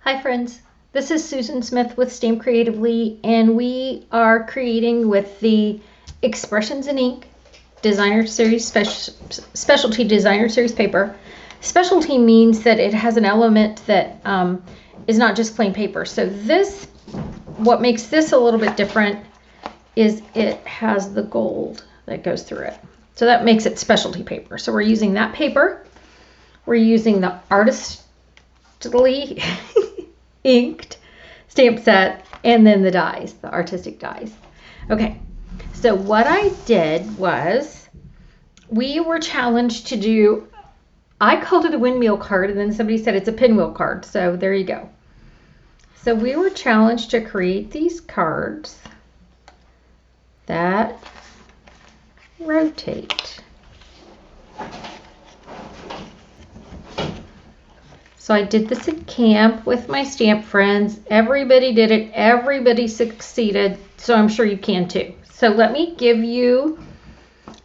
Hi friends, this is Susan Smith with StampCreatively, and we are creating with the Expressions in Ink Designer Series Specialty Designer Series paper. Specialty means that it has an element that is not just plain paper. So this, what makes this a little bit different is it has the gold that goes through it. So that makes it specialty paper. So we're using that paper. We're using the Artistically Inked stamp set, and then the dies, the artistic dies. Okay, so what I did was we were challenged to do, I called it a windmill card, and then somebody said it's a pinwheel card. So there you go. So we were challenged to create these cards that rotate. So I did this at camp with my stamp friends. Everybody did it. Everybody succeeded. So I'm sure you can too. So let me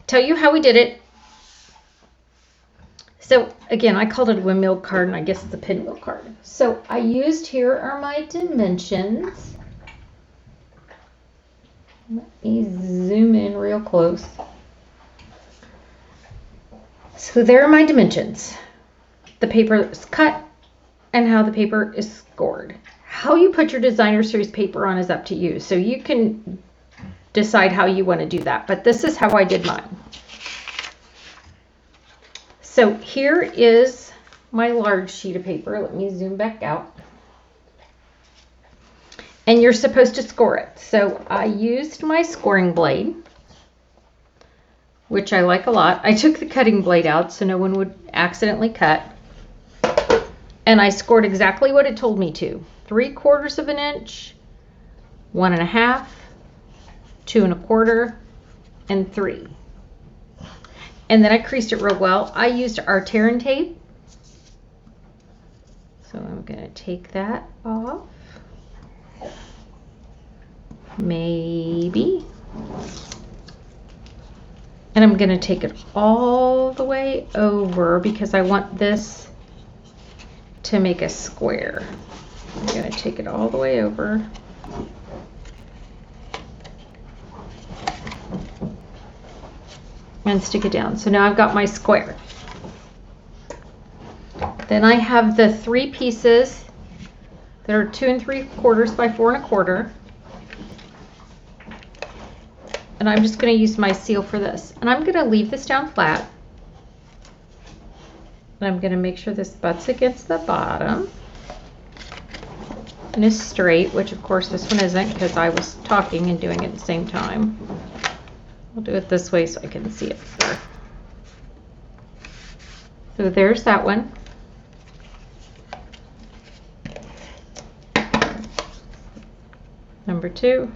tell you how we did it. So again, I called it a windmill card, and I guess it's a pinwheel card. So I used, here are my dimensions. Let me zoom in real close. So there are my dimensions. The paper is cut and how the paper is scored. How you put your designer series paper on is up to you. So you can decide how you want to do that. But this is how I did mine. So here is my large sheet of paper. Let me zoom back out. And you're supposed to score it. So I used my scoring blade, which I like a lot. I took the cutting blade out so no one would accidentally cut. And I scored exactly what it told me to. 3/4 of an inch, 1 1/2, 2 1/4, and 3. And then I creased it real well. I used Artistically tape. So I'm gonna take that off. Maybe. And I'm gonna take it all the way over because I want this to make a square. I'm going to take it all the way over. And stick it down. So now I've got my square. Then I have the 3 pieces that are 2 3/4 by 4 1/4. And I'm just going to use my seal for this. And I'm going to leave this down flat. And I'm going to make sure this butts against the bottom and is straight, which of course this one isn't because I was talking and doing it at the same time. I'll do it this way so I can see it better. So there's that one. Number 2.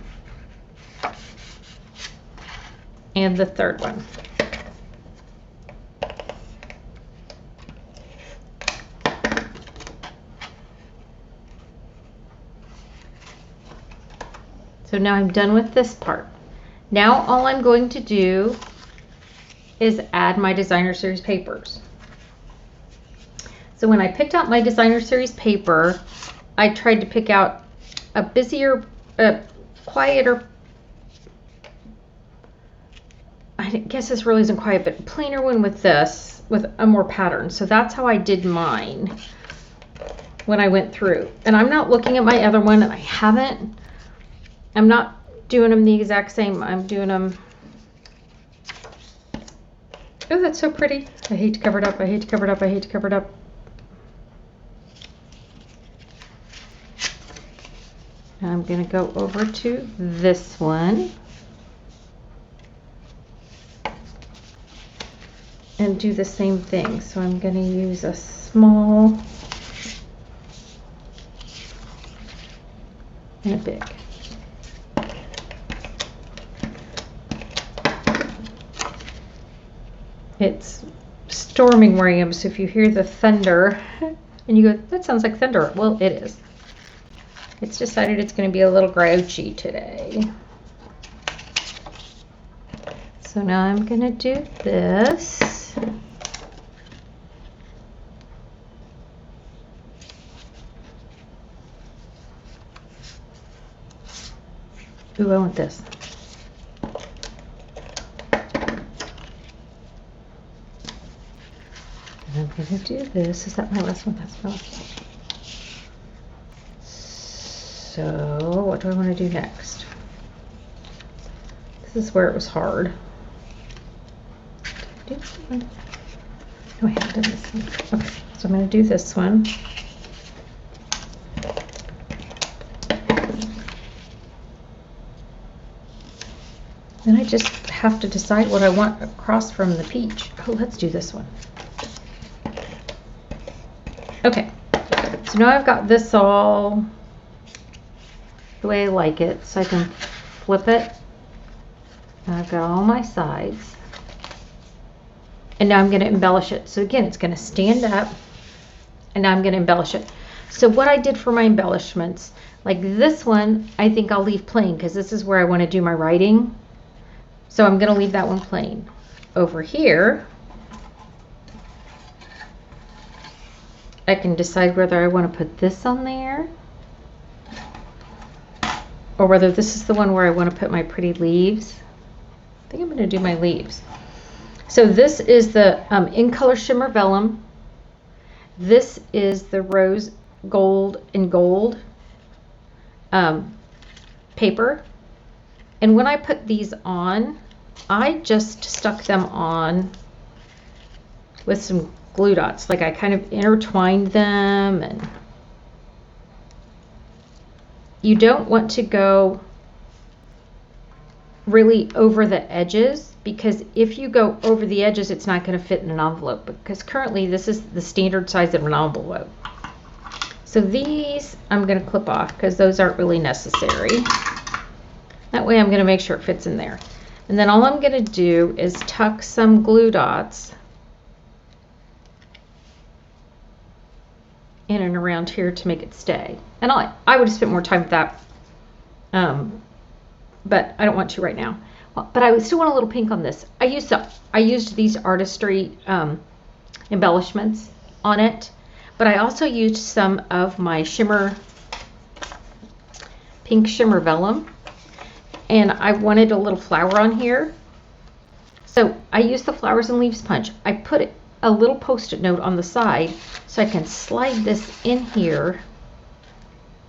And the third one. So now I'm done with this part. Now all I'm going to do is add my designer series papers. So when I picked out my designer series paper, I tried to pick out a busier, quieter, I guess this really isn't quiet, but plainer one with this, with a more pattern. So that's how I did mine when I went through. And I'm not looking at my other one, and I'm not doing them the exact same. I'm doing them. Oh, that's so pretty. I hate to cover it up. I hate to cover it up. I hate to cover it up. Now I'm going to go over to this one and do the same thing. So I'm going to use a small and a big. It's storming where I am, so if you hear the thunder and you go, that sounds like thunder, well, it is. It's decided it's going to be a little grouchy today. So now I'm going to do this. Ooh, I want this. And I'm going to do this. Is that my last one? That's my last one. So, what do I want to do next? This is where it was hard. Did I do this one? No, I haven't done this one. Okay, so I'm going to do this one. Then I just have to decide what I want across from the peach. Oh, let's do this one. Okay, so now I've got this all the way I like it, so I can flip it. And I've got all my sides. And now I'm going to embellish it. So again, it's going to stand up, and now I'm going to embellish it. So what I did for my embellishments, like this one, I think I'll leave plain because this is where I want to do my writing. So I'm going to leave that one plain. Over here, I can decide whether I want to put this on there or whether this is the one where I want to put my pretty leaves. I think I'm going to do my leaves. So this is the In Color Shimmer Vellum. This is the Rose Gold and Gold paper. And when I put these on, I just stuck them on with some glue dots. Like I kind of intertwined them, and you don't want to go really over the edges, because if you go over the edges, it's not going to fit in an envelope, because currently this is the standard size of an envelope. So these I'm going to clip off because those aren't really necessary. That way I'm going to make sure it fits in there. And then all I'm going to do is tuck some glue dots in and around here to make it stay. And I would have spent more time with that, but I don't want to right now. But I still want a little pink on this. I used these artistry embellishments on it, but I also used some of my pink shimmer vellum, and I wanted a little flower on here. So I used the Flowers and Leaves punch. I put a little post-it note on the side so I can slide this in here,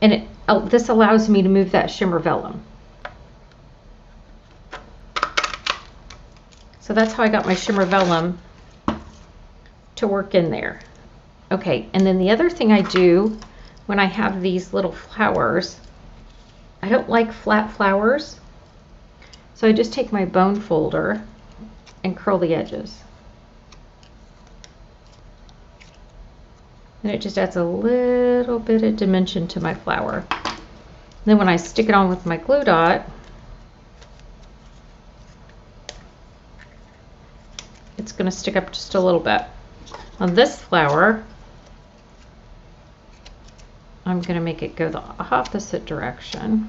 and this allows me to move that shimmer vellum. So that's how I got my shimmer vellum to work in there. Okay, and then the other thing I do when I have these little flowers, I don't like flat flowers, so I just take my bone folder and curl the edges. And it just adds a little bit of dimension to my flower. And then when I stick it on with my glue dot, it's going to stick up just a little bit. On this flower, I'm going to make it go the opposite direction.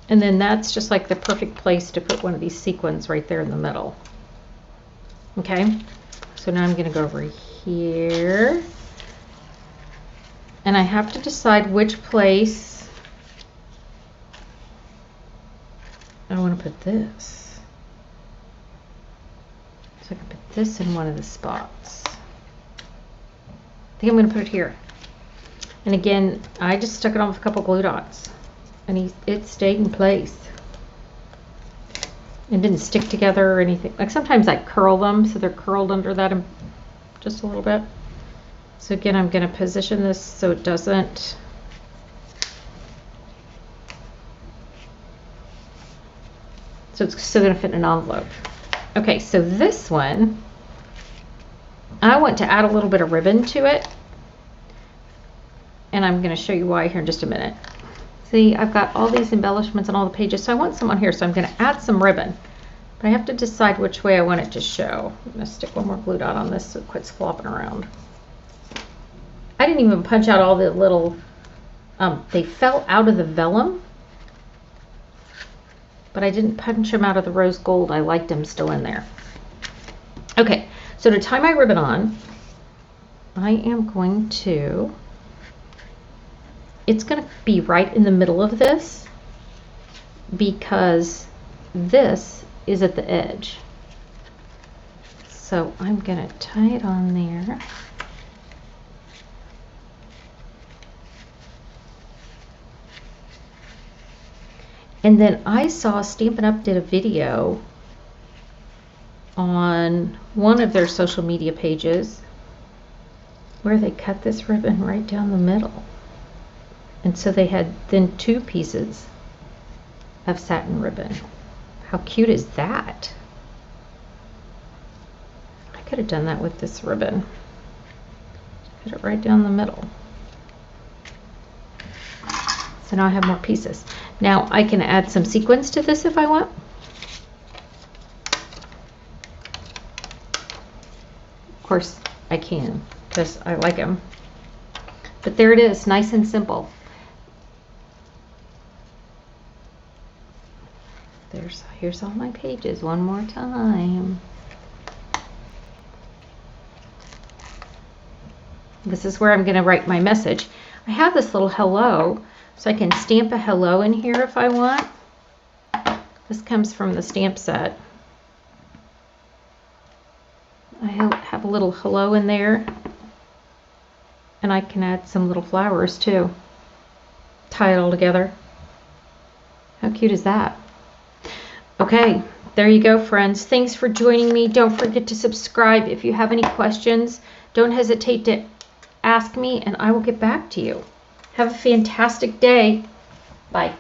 And then that's just like the perfect place to put one of these sequins right there in the middle. Okay, so now I'm going to go over here. And I have to decide which place I want to put this. So I can put this in one of the spots. I think I'm going to put it here. And again, I just stuck it on with a couple glue dots, and it stayed in place. It didn't stick together or anything. Like sometimes I curl them so they're curled under that just a little bit. So again, I'm going to position this so it doesn't. So it's still going to fit in an envelope. Okay, so this one, I want to add a little bit of ribbon to it. And I'm going to show you why here in just a minute. See, I've got all these embellishments on all the pages, so I want some on here, so I'm going to add some ribbon. But I have to decide which way I want it to show. I'm going to stick one more glue dot on this so it quits flopping around. I didn't even punch out all the little, they fell out of the vellum, but I didn't punch them out of the rose gold. I liked them still in there. Okay, so to tie my ribbon on, I am going to, it's going to be right in the middle of this because this is at the edge. So I'm going to tie it on there. And then I saw Stampin' Up! Did a video on one of their social media pages where they cut this ribbon right down the middle. And so they had then 2 pieces of satin ribbon. How cute is that? I could have done that with this ribbon. Cut it right down the middle. So now I have more pieces. Now I can add some sequins to this if I want. Of course I can because I like them. But there it is, nice and simple. Here's all my pages one more time. This is where I'm going to write my message. I have this little hello, so I can stamp a hello in here if I want. This comes from the stamp set. I have a little hello in there, and I can add some little flowers too. Tie it all together. How cute is that? Okay, there you go, friends. Thanks for joining me. Don't forget to subscribe. If you have any questions, don't hesitate to ask me and I will get back to you. Have a fantastic day. Bye.